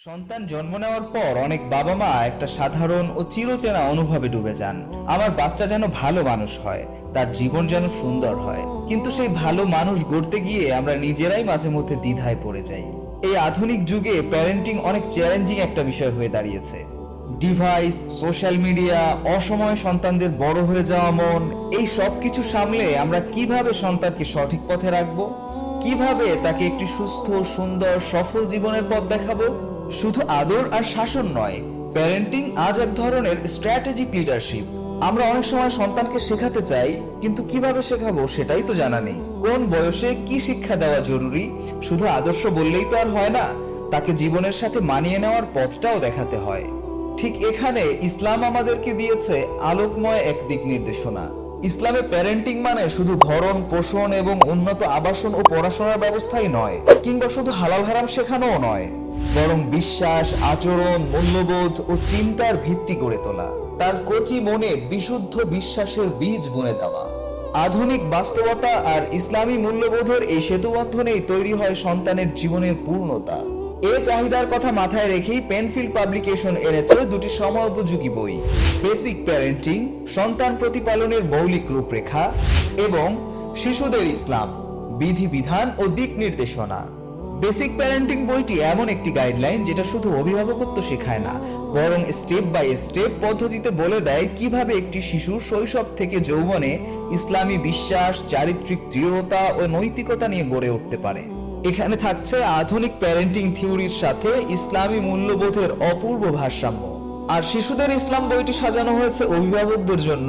সন্তান জন্ম নেওয়ার পর অনেক বাবা মা একটা সাধারণ ও চিরচেনা অনুভবে ডুবে যান। আমার বাচ্চা যেন ভালো মানুষ হয়, তার জীবন যেন সুন্দর হয়। কিন্তু সেই ভালো মানুষ গড়তে গিয়ে আমরা নিজেরাই মাঝে মধ্যে দ্বিধায় পড়ে যাই। এই আধুনিক যুগে প্যারেন্টিং অনেক চ্যালেঞ্জিং একটা বিষয় হয়ে দাঁড়িয়েছে। ডিভাইস, সোশ্যাল মিডিয়া, অসময়ে সন্তানদের বড় হয়ে যাওয়া মন, এই সব কিছু সামলে আমরা কিভাবে সন্তানকে সঠিক পথে রাখবো, কিভাবে তাকে একটি সুস্থ, সুন্দর, সফল জীবনের পথ দেখাবো। শুধু আদর আর শাসন নয়, প্যারেন্টিং আজ এক ধরনের স্ট্র্যাটেজিক লিডারশিপ। আমরা অনেক সময় সন্তানকে শেখাতে চাই, কিন্তু কিভাবে শেখাবো সেটাই তো জানা নেই। কোন বয়সে কি শিক্ষা দেওয়া জরুরি, শুধু আদর্শ বললেই তো আর হয় না, তাকে জীবনের সাথে মানিয়ে নেওয়ার পথটাও দেখাতে হয়। ঠিক এখানে ইসলাম আমাদেরকে দিয়েছে আলোকময় এক দিক নির্দেশনা। ইসলামে প্যারেন্টিং মানে শুধু ভরণ পোষণ এবং উন্নত আবাসন ও পড়াশোনার ব্যবস্থাই নয়, কিংবা শুধু হালাল হারাম শেখানোও নয়, বরং বিশ্বাস, আচরণ, মূল্যবোধ ও চিন্তার ভিত্তি গড়ে তোলা, তার কচি মনে বিশুদ্ধ বিশ্বাসের বীজ বুনে দেওয়া। আধুনিক বাস্তবতা আর ইসলামী মূল্যবোধের এই সেতুবন্ধনেই তৈরি হয় সন্তানের জীবনের পূর্ণতা। এই চাহিদার কথা মাথায় রেখেই পেনফিল্ড পাবলিকেশন এনেছে দুটি সময় উপযোগী বই, বেসিক প্যারেন্টিং, সন্তান প্রতিপালনের মৌলিক রূপরেখা, এবং শিশুদের ইসলাম, বিধিবিধান ও দিক নির্দেশনা। বেসিক প্যারেন্টিং বইটি এমন একটি গাইডলাইন যেটা শুধু অভিভাবকত্ব শেখায় না, বরং স্টেপ বাই স্টেপ পদ্ধতিতে বলে দেয় কিভাবে একটি শিশু শৈশব থেকে যৌবনে ইসলামী বিশ্বাস, চারিত্রিক দৃঢ়তা ও নৈতিকতা নিয়ে গড়ে উঠতে পারে। এখানে থাকছে আধুনিক প্যারেন্টিং থিওরির সাথে ইসলামী মূল্যবোধের অপূর্ব ভারসাম্য। আর শিশুদের ইসলাম বইটি সাজানো হয়েছে অভিভাবকদের জন্য,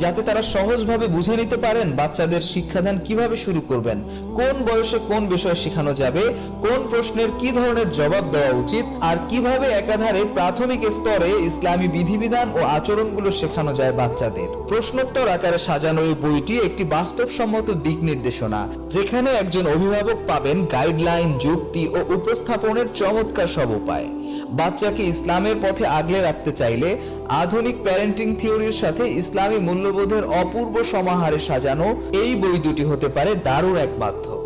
যাতে তারা সহজভাবে বুঝে নিতে পারেন বাচ্চাদের শিক্ষাদান কিভাবে শুরু করবেন, কোন বয়সে কোন বিষয় শেখানো যাবে, কোন প্রশ্নের কি ধরনের জবাব দেওয়া উচিত, আর কিভাবে একাধারে প্রাথমিক স্তরে ইসলামী বিধিবিধান ও আচরণগুলো শেখানো যায় বাচ্চাদের। প্রশ্নোত্তর আকারে সাজানো এই বইটি একটি বাস্তবসম্মত দিক নির্দেশনা, যেখানে একজন অভিভাবক পাবেন গাইডলাইন, যুক্তি ও উপস্থাপনের চমৎকার সব উপায়। বাচ্চাকে ইসলামের পথে আগলে রাখতে চাইলে আধুনিক প্যারেন্টিং থিওরির সাথে ইসলামী মূল্যবোধের অপূর্ব সমাহারে সাজানো এই বই দুটি হতে পারে দারুণ এক মাধ্যম।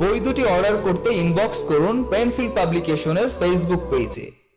বই দুটি অর্ডার করতে ইনবক্স করুন পেনফিল্ড পাবলিকেশনের ফেসবুক পেজে।